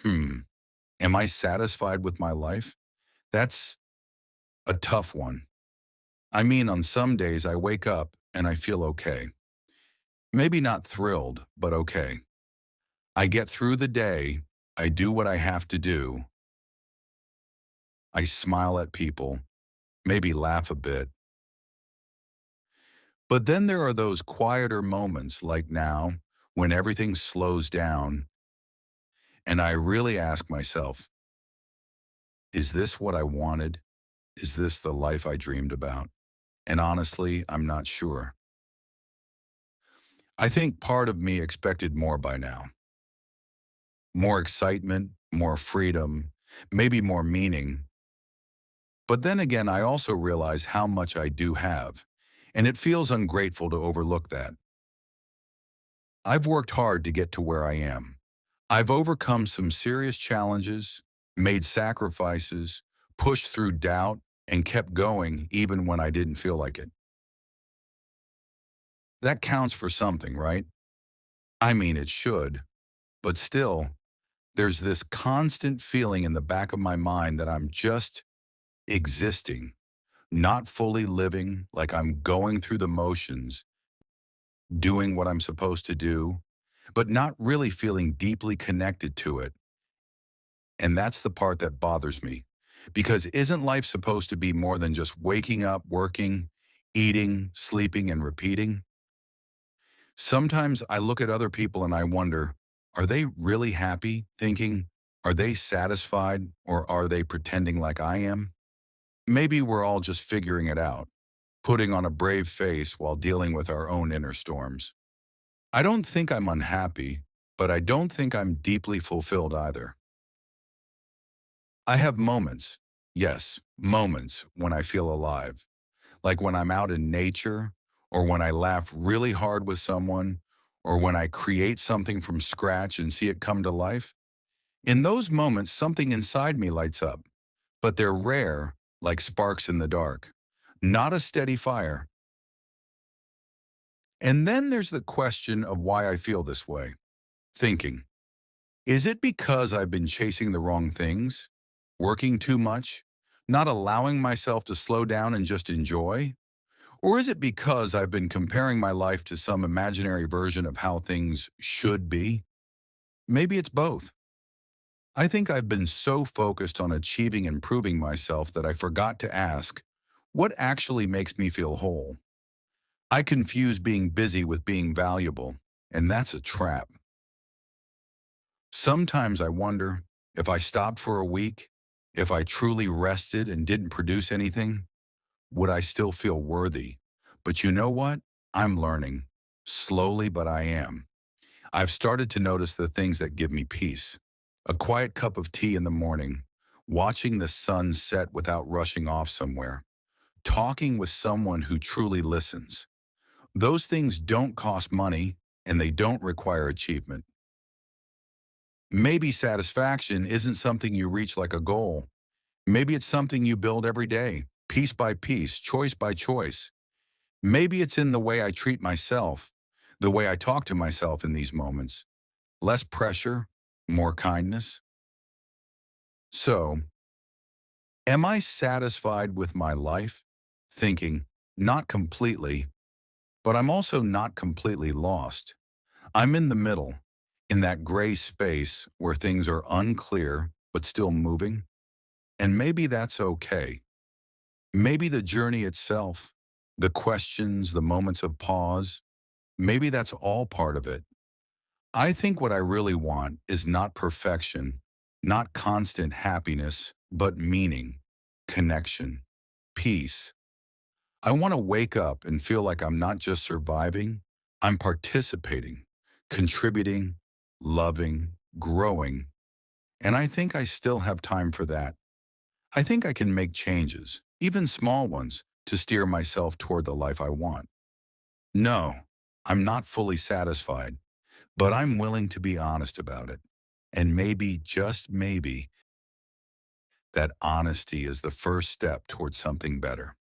Hmm. Am I satisfied with my life? That's a tough one. I mean, on some days I wake up and I feel okay. Maybe not thrilled, but okay. I get through the day. I do what I have to do. I smile at people, maybe laugh a bit. But then there are those quieter moments like now when everything slows down and I really ask myself, is this what I wanted? Is this the life I dreamed about? And honestly, I'm not sure. I think part of me expected more by now. More excitement, more freedom, maybe more meaning. But then again, I also realize how much I do have, and it feels ungrateful to overlook that. I've worked hard to get to where I am. I've overcome some serious challenges, made sacrifices, pushed through doubt, and kept going even when I didn't feel like it. That counts for something, right? I mean, it should, but still, there's this constant feeling in the back of my mind that I'm just existing, not fully living, like I'm going through the motions, doing what I'm supposed to do, but not really feeling deeply connected to it. And that's the part that bothers me. Because isn't life supposed to be more than just waking up, working, eating, sleeping, and repeating? Sometimes I look at other people and I wonder, are they really happy, thinking, are they satisfied, or are they pretending like I am? Maybe we're all just figuring it out, putting on a brave face while dealing with our own inner storms. I don't think I'm unhappy, but I don't think I'm deeply fulfilled either. I have moments, yes, moments when I feel alive, like when I'm out in nature, or when I laugh really hard with someone, or when I create something from scratch and see it come to life. In those moments, something inside me lights up, but they're rare, like sparks in the dark, not a steady fire. And then there's the question of why I feel this way. Thinking, is it because I've been chasing the wrong things? Working too much? Not allowing myself to slow down and just enjoy? Or is it because I've been comparing my life to some imaginary version of how things should be? Maybe it's both. I think I've been so focused on achieving and proving myself that I forgot to ask, what actually makes me feel whole? I confuse being busy with being valuable, and that's a trap. Sometimes I wonder if I stopped for a week, if I truly rested and didn't produce anything, would I still feel worthy? But you know what? I'm learning. Slowly, but I am. I've started to notice the things that give me peace. A quiet cup of tea in the morning, watching the sun set without rushing off somewhere, talking with someone who truly listens. Those things don't cost money and they don't require achievement. Maybe satisfaction isn't something you reach like a goal. Maybe it's something you build every day, piece by piece, choice by choice. Maybe it's in the way I treat myself, the way I talk to myself in these moments. Less pressure, more kindness. So, am I satisfied with my life? Thinking, not completely, but I'm also not completely lost. I'm in the middle, in that gray space where things are unclear but still moving. And maybe that's okay. Maybe the journey itself, the questions, the moments of pause, maybe that's all part of it. I think what I really want is not perfection, not constant happiness, but meaning, connection, peace. I want to wake up and feel like I'm not just surviving, I'm participating, contributing, loving, growing. And I think I still have time for that. I think I can make changes, even small ones, to steer myself toward the life I want. No, I'm not fully satisfied, but I'm willing to be honest about it. And maybe, just maybe, that honesty is the first step towards something better.